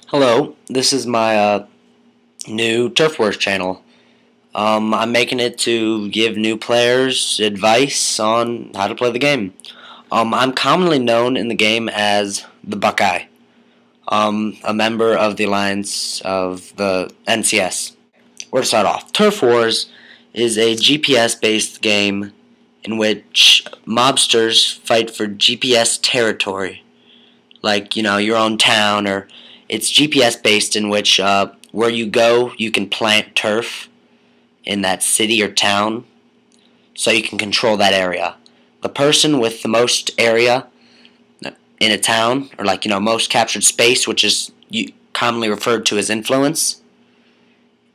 Hello, this is my new Turf Wars channel. I'm making it to give new players advice on how to play the game. I'm commonly known in the game as the Buckeye, a member of the Alliance of the NCS. Where to start off? Turf Wars is a GPS-based game in which mobsters fight for GPS territory, like your own town, or it's GPS based in which where you go you can plant turf in that city or town so you can control that area. The person with the most area in a town, or most captured space, which is commonly referred to as influence,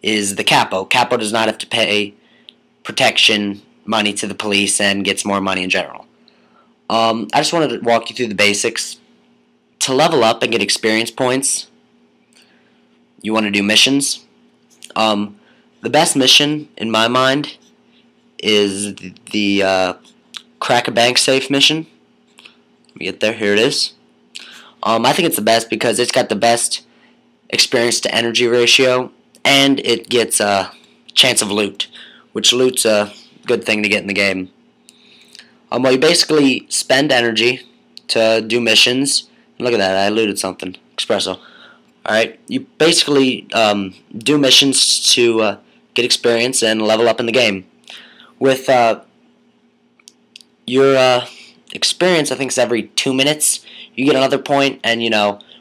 is the capo. Capo does not have to pay protection money to the police and gets more money in general. I just wanted to walk you through the basics. To level up and get experience points, you want to do missions. The best mission, in my mind, is the crack a bank safe mission. Let me get there. Here it is. I think it's the best because it's got the best experience to energy ratio, and it gets a chance of loot, which loot's a good thing to get in the game. Well, you basically spend energy to do missions. Look at that, I looted something. Espresso. Alright, you basically do missions to get experience and level up in the game. With your experience, I think it's every 2 minutes, you get another point, and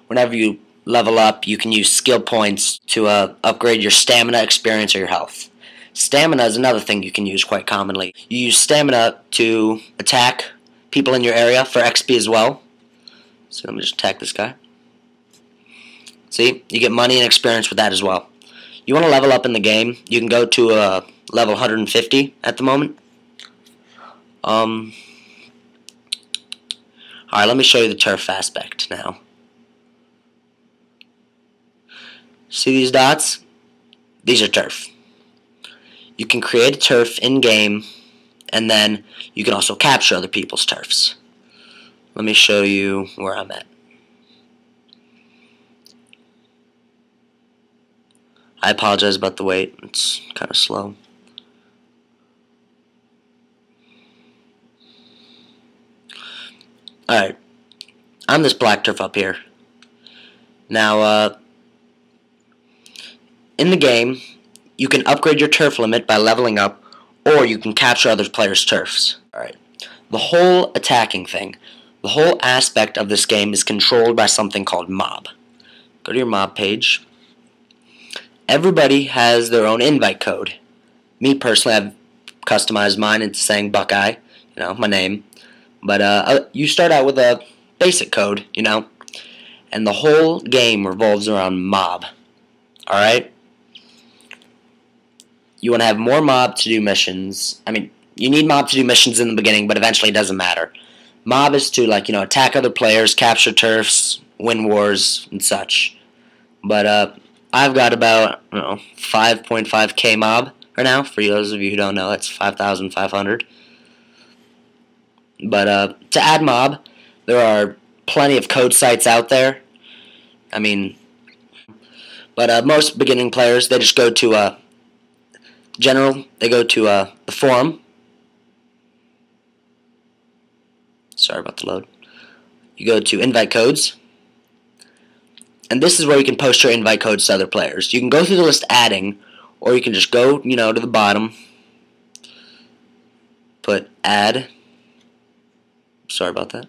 whenever you level up, you can use skill points to upgrade your stamina, experience, or your health. Stamina is another thing you can use quite commonly. You use stamina to attack people in your area for XP as well. So let me just attack this guy. See, you get money and experience with that as well. You want to level up in the game, you can go to level 150 at the moment. Alright, let me show you the turf aspect now. See these dots? These are turf. You can create a turf in-game, and then you can also capture other people's turfs. Let me show you where I'm at. I apologize about the wait. It's kind of slow. Alright. I'm this black turf up here. Now, in the game, you can upgrade your turf limit by leveling up, or you can capture other players' turfs. Alright. The whole attacking thing, the whole aspect of this game is controlled by something called mob. Go to your mob page. Everybody has their own invite code. Me personally, I've customized mine into saying Buckeye, my name. But you start out with a basic code, and the whole game revolves around mob. Alright? You want to have more mob to do missions. I mean, you need mob to do missions in the beginning, but eventually it doesn't matter. Mob is to, attack other players, capture turfs, win wars, and such. But, I've got about, 5.5k mob right now. For those of you who don't know, that's 5,500. But, to add mob, there are plenty of code sites out there. I mean, but most beginning players, they just go to, general, they go to, the forum. Sorry about the load. You go to invite codes, and this is where you can post your invite codes to other players. You can go through the list adding, or you can just go, to the bottom, put add. Sorry about that.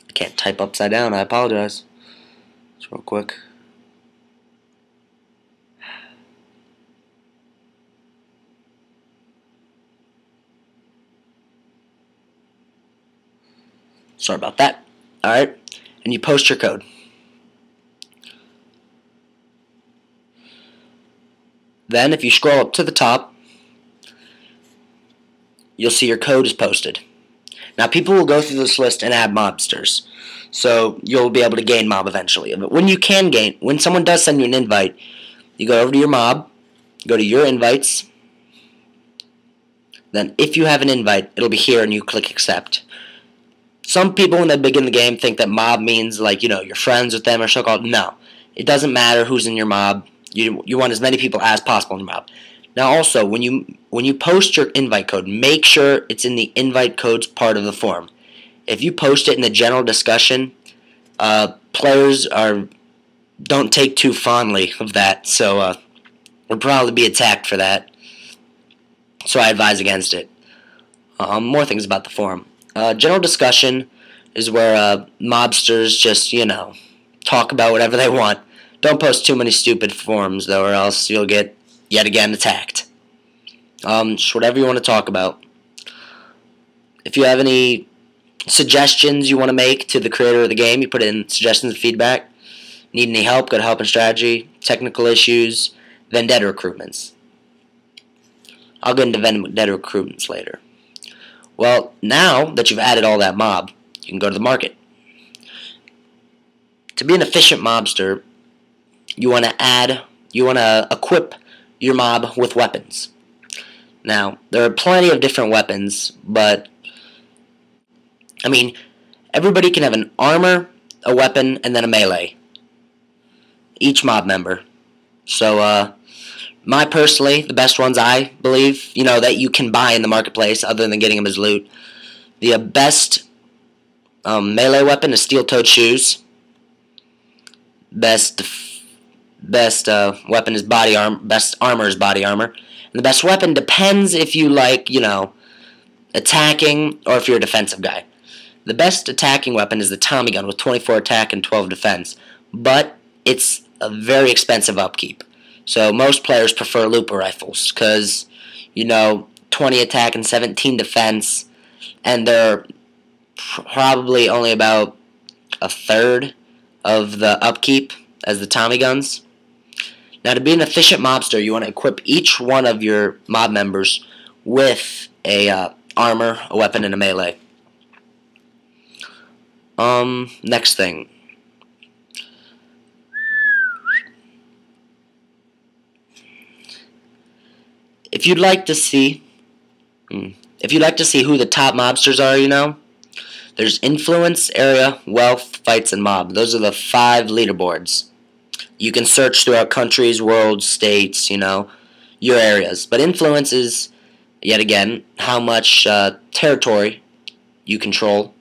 I can't type upside down, I apologize. Just real quick. Sorry about that. Alright, and you post your code. Then, if you scroll up to the top, you'll see your code is posted. Now, people will go through this list and add mobsters, so you'll be able to gain mob eventually. But when someone does send you an invite, you go over to your mob, go to your invites, then if you have an invite, it'll be here and you click accept. Some people when they begin the game think that mob means like, you're friends with them or so-called. No. It doesn't matter who's in your mob. You want as many people as possible in your mob. Now also, when you post your invite code, make sure it's in the invite codes part of the form. If you post it in the general discussion, players don't take too fondly of that, so will probably be attacked for that. So I advise against it. More things about the forum. General discussion is where mobsters just, talk about whatever they want. Don't post too many stupid forums, though, or else you'll get, yet again, attacked. Just whatever you want to talk about. If you have any suggestions you want to make to the creator of the game, you put in suggestions and feedback. Need any help? Go to help and strategy. Technical issues. Vendetta recruitments. I'll get into vendetta recruitments later. Well, now that you've added all that mob, you can go to the market. To be an efficient mobster, you want to equip your mob with weapons. Now, there are plenty of different weapons, but I mean, everybody can have an armor, a weapon, and then a melee. Each mob member. So, personally, the best ones I believe, that you can buy in the marketplace other than getting them as loot. The best melee weapon is steel-toed shoes. Best weapon is body armor. Best armor is body armor. And the best weapon depends if you like, attacking or if you're a defensive guy. The best attacking weapon is the Tommy gun with 24 attack and 12 defense, but it's a very expensive upkeep. So most players prefer looper rifles because, 20 attack and 17 defense, and they're probably only about a third of the upkeep as the Tommy guns. Now, to be an efficient mobster, you want to equip each one of your mob members with a armor, a weapon, and a melee. Next thing. If you'd like to see who the top mobsters are, there's influence, area, wealth, fights, and mob. Those are the 5 leaderboards. You can search throughout countries, worlds, states, your areas. But influence is, yet again, how much territory you control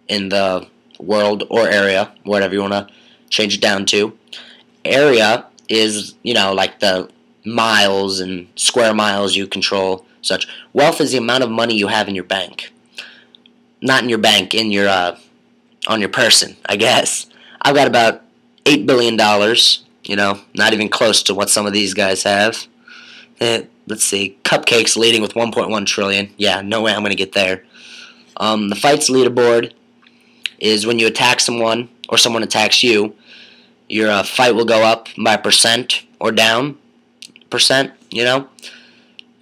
in the world or area, whatever you want to change it down to. Area is, like the miles and square miles you control, such. Wealth is the amount of money you have in your bank. Not in your bank, in your on your person, I guess. I've got about $8 billion, not even close to what some of these guys have. Let's see, Cupcake's leading with 1.1 trillion. Yeah, no way I'm going to get there. The fights leaderboard is when you attack someone or someone attacks you, your fight will go up by % or down %,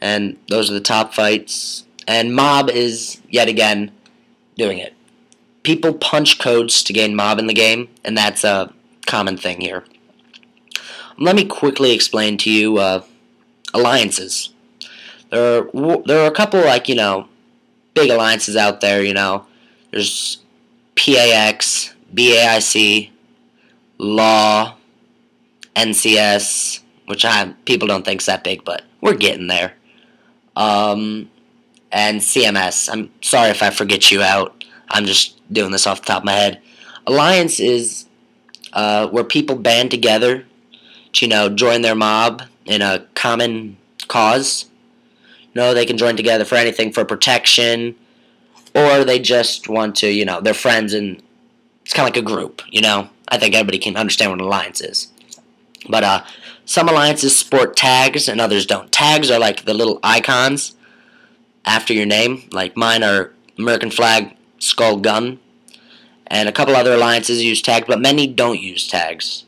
and those are the top fights. And mob is, yet again, doing it. People punch codes to gain mob in the game, and that's a common thing here. Let me quickly explain to you alliances. There are a couple, big alliances out there, There's PAX, BAIC, Law, NCS, which people don't think's that big, but we're getting there. And CMS. I'm sorry if I forget you out. I'm just doing this off the top of my head. Alliance is where people band together to, join their mob in a common cause. They can join together for anything, for protection, or they just want to, they're friends, and it's kind of like a group, I think everybody can understand what an alliance is. But some alliances sport tags and others don't. Tags are like the little icons after your name. Like mine are American flag, skull, gun. And a couple other alliances use tags, but many don't use tags.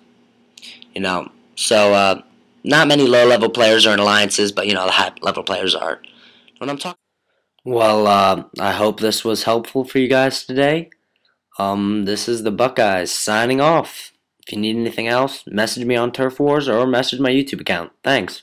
So not many low-level players are in alliances, but the high-level players are. What I'm talking. Well, I hope this was helpful for you guys today. This is the Buckeyes signing off. If you need anything else, message me on Turf Wars or message my YouTube account. Thanks.